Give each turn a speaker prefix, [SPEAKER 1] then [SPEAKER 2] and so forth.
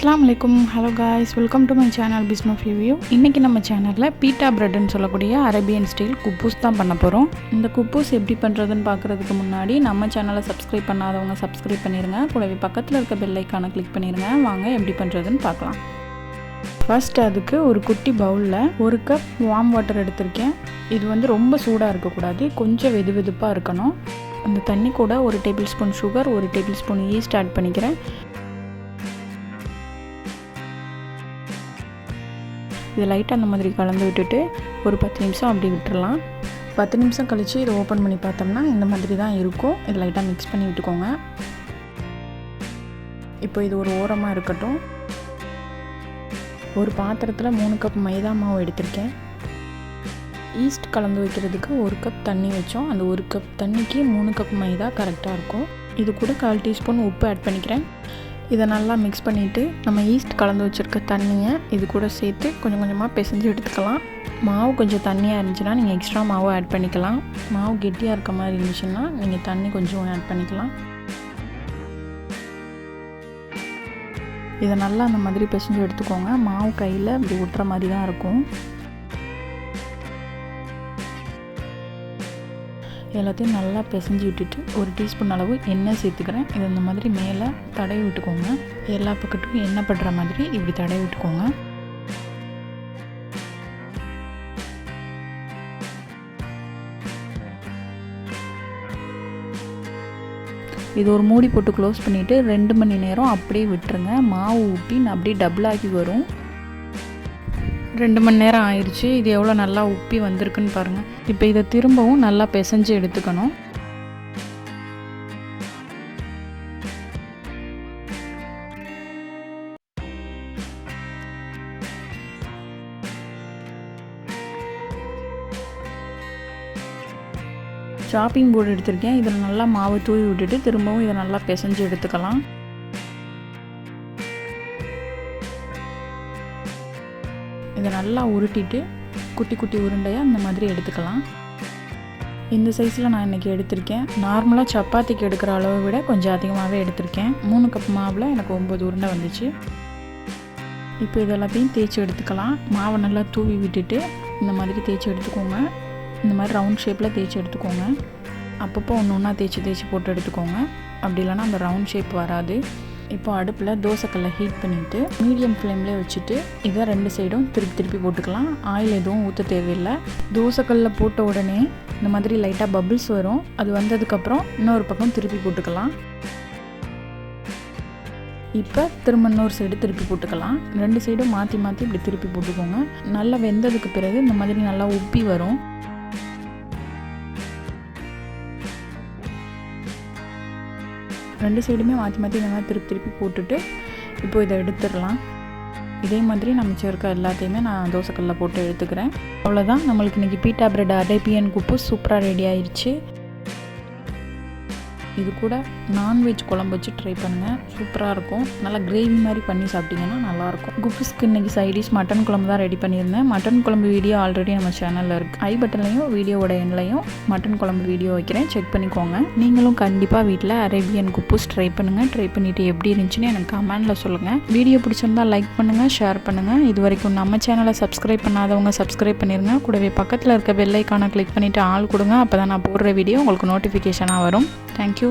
[SPEAKER 1] அஸ்ஸலாமு அலைக்கும். Hello guys, welcome to my channel business review. இன்றைக்கி நம்ம சேனலில் பீட்டா பிரெட்னு சொல்லக்கூடிய அரேபியன் ஸ்டைல் குப்பூஸ் தான் பண்ண போகிறோம். இந்த குப்பூஸ் எப்படி பண்ணுறதுன்னு பார்க்குறதுக்கு முன்னாடி நம்ம சேனலை சப்ஸ்கிரைப் பண்ணாதவங்க சப்ஸ்கிரைப் பண்ணிடுங்க. கூடவே பக்கத்தில் இருக்க பெல் ஐக்கானை கிளிக் பண்ணிடுங்க. வாங்க எப்படி பண்ணுறதுன்னு பார்க்கலாம். ஃபர்ஸ்ட் அதுக்கு ஒரு குட்டி பவுலில் 1 கப் வார்ம் வாட்டர் எடுத்திருக்கேன். இது ரொம்ப சூடாக இருக்கக்கூடாது, கொஞ்சம் வெது வெதுப்பாக இருக்கணும். அந்த தண்ணி கூட 1 tablespoon sugar, 1 tablespoon yeast add பண்ணிக்கிறேன். இது லைட்டாக அந்த மாதிரி கலந்து விட்டுட்டு ஒரு 10 நிமிஷம் அப்படி விட்டுறலாம். 10 நிமிஷம் கழித்து இதை ஓப்பன் பண்ணி பார்த்தோம்னா இந்த மாதிரி தான் இருக்கும். இது லைட்டாக மிக்ஸ் பண்ணி விட்டுக்கோங்க. இப்போ இது ஒரு ஓரமாக இருக்கட்டும். ஒரு பாத்திரத்தில் 3 கப் மைதா மாவு எடுத்திருக்கேன். ஈஸ்ட் கலந்து வைக்கிறதுக்கு 1 கப் தண்ணி வச்சோம். அந்த 1 கப் தண்ணிக்கு 3 கப் மைதா கரெக்டாக இருக்கும். இது கூட 1/4 டீஸ்பூன் உப்பு ஆட் பண்ணிக்கிறேன். இதை நல்லா மிக்ஸ் பண்ணிவிட்டு நம்ம ஈஸ்ட் கலந்து வச்சுருக்க தண்ணியை இது கூட சேர்த்து கொஞ்சம் கொஞ்சமாக பிசைஞ்சு எடுத்துக்கலாம். மாவு கொஞ்சம் தண்ணியாக இருந்துச்சுன்னா நீங்கள் எக்ஸ்ட்ரா மாவு ஆட் பண்ணிக்கலாம். மாவு கெட்டியாக இருக்க மாதிரி இருந்துச்சுன்னா நீங்கள் தண்ணி கொஞ்சம் ஆட் பண்ணிக்கலாம். இதை நல்லா அந்த மாதிரி பிசைஞ்சு எடுத்துக்கோங்க. மாவு கையில் இப்படி ஒட்டுற மாதிரி தான் இருக்கும். எல்லாத்தையும் நல்லா பிசைஞ்சு விட்டுட்டு 1 டீஸ்பூன் அளவு எண்ணெய் சேர்த்துக்கிறேன். இது இந்த மாதிரி மேலே தடவி விட்டுக்கோங்க. எல்லா பக்கத்துக்கும் எண்ணெய் படுற மாதிரி இப்படி தடவி விட்டுக்கோங்க. இது ஒரு மூடி போட்டு க்ளோஸ் பண்ணிவிட்டு 2 மணி நேரம் அப்படியே விட்டுருங்க. மாவு உப்பி அப்படியே டபுளாகி வரும். 2 மணி நேரம் ஆயிடுச்சு. இது எவ்வளோ நல்லா உப்பி வந்திருக்குன்னு பாருங்கள். இப்போ இதை திரும்பவும் நல்லா பிசைஞ்சு எடுத்துக்கணும். சாப்பிங் போர்டு எடுத்திருக்கேன். இதில் நல்லா மாவு தூவி விட்டுட்டு திரும்பவும் இதை நல்லா பிசைஞ்சு எடுத்துக்கலாம். இதை நல்லா உருட்டிட்டு குட்டி குட்டி உருண்டையாக இந்த மாதிரி எடுத்துக்கலாம். இந்த சைஸில் நான் இன்றைக்கி எடுத்திருக்கேன். நார்மலாக சப்பாத்திக்கு எடுக்கிற அளவை விட கொஞ்சம் அதிகமாகவே எடுத்திருக்கேன். 3 கப் மாவில் எனக்கு 9 உருண்டை வந்துச்சு. இப்போ இது எல்லாத்தையும் தேய்ச்சி எடுத்துக்கலாம். மாவை நல்லா தூவி விட்டுட்டு இந்த மாதிரி தேய்ச்சி எடுத்துக்கோங்க. இந்த மாதிரி ரவுண்ட் ஷேப்பில் தேய்ச்சி எடுத்துக்கோங்க. அப்பப்போ ஒன்று தேய்ச்சி போட்டு எடுத்துக்கோங்க. அப்படி இல்லைனா அந்த ரவுண்ட் ஷேப் வராது. இப்போ அடுப்பில் தோசைக்கல்லை ஹீட் பண்ணிவிட்டு மீடியம் ஃப்ளேம்லேயே வச்சுட்டு இதை 2 சைடும் திருப்பி போட்டுக்கலாம். ஆயில் எதுவும் ஊற்ற தேவையில்லை. தோசைக்கல்லில் போட்ட உடனே இந்த மாதிரி லைட்டாக பபிள்ஸ் வரும். அது வந்ததுக்கப்புறம் இன்னொரு பக்கம் திருப்பி போட்டுக்கலாம். இப்போ திரும்ப இன்னொரு சைடு திருப்பி போட்டுக்கலாம். 2 சைடும் மாற்றி இப்படி திருப்பி போட்டுக்கோங்க. நல்லா வெந்ததுக்கு பிறகு இந்த மாதிரி நல்லா உப்பி வரும். ரெண்டு சைடுமே மாற்றி இந்த மாதிரி திருப்பி போட்டுட்டு இப்போ இதை எடுத்துடலாம். இதே மாதிரி நம்ம மிச்சம் எல்லாத்தையுமே நான் தோசைக்கல்லில் போட்டு எடுத்துக்கிறேன். அவ்வளோதான், நம்மளுக்கு இன்றைக்கி பீட்டா பிரெட் அரேபியன் குப்பூஸ் சூப்பராக ரெடி ஆயிடுச்சு. இது கூட நான்வெஜ் குழம்பு வச்சு ட்ரை பண்ணுங்கள். சூப்பராக இருக்கும். நல்லா கிரேவி மாதிரி பண்ணி சாப்பிட்டிங்கன்னா நல்லாயிருக்கும். குப்பூஸ்க்கு இன்றைக்கி சைடிஷ் மட்டன் குழம்பு தான் ரெடி பண்ணியிருந்தேன். மட்டன் குழம்பு வீடியோ ஆல்ரெடி நம்ம சேனலில் இருக்குது. ஐ பட்டன்லையும் வீடியோவோட எண்ட்லையும் மட்டன் குழம்பு வீடியோ வைக்கிறேன், செக் பண்ணிக்கோங்க. நீங்களும் கண்டிப்பாக வீட்டில் அரேபியன் குப்பூஸ் ட்ரை பண்ணுங்கள். ட்ரை பண்ணிவிட்டு எப்படி இருந்துச்சுன்னு எனக்கு கமெண்டில் சொல்லுங்கள். வீடியோ பிடிச்சிருந்தால் லைக் பண்ணுங்கள், ஷேர் பண்ணுங்கள். இது வரைக்கும் நம்ம சேனலை சப்ஸ்கிரைப் பண்ணாதவங்க சப்ஸ்கிரைப் பண்ணிடுங்க. கூடவே பக்கத்தில் இருக்க பெல் ஐக்கானை கிளிக் பண்ணிவிட்டு ஆள் கொடுங்க. அப்போ தான் நான் போடுற வீடியோ உங்களுக்கு நோட்டிஃபிகேஷனாக வரும். Thank you.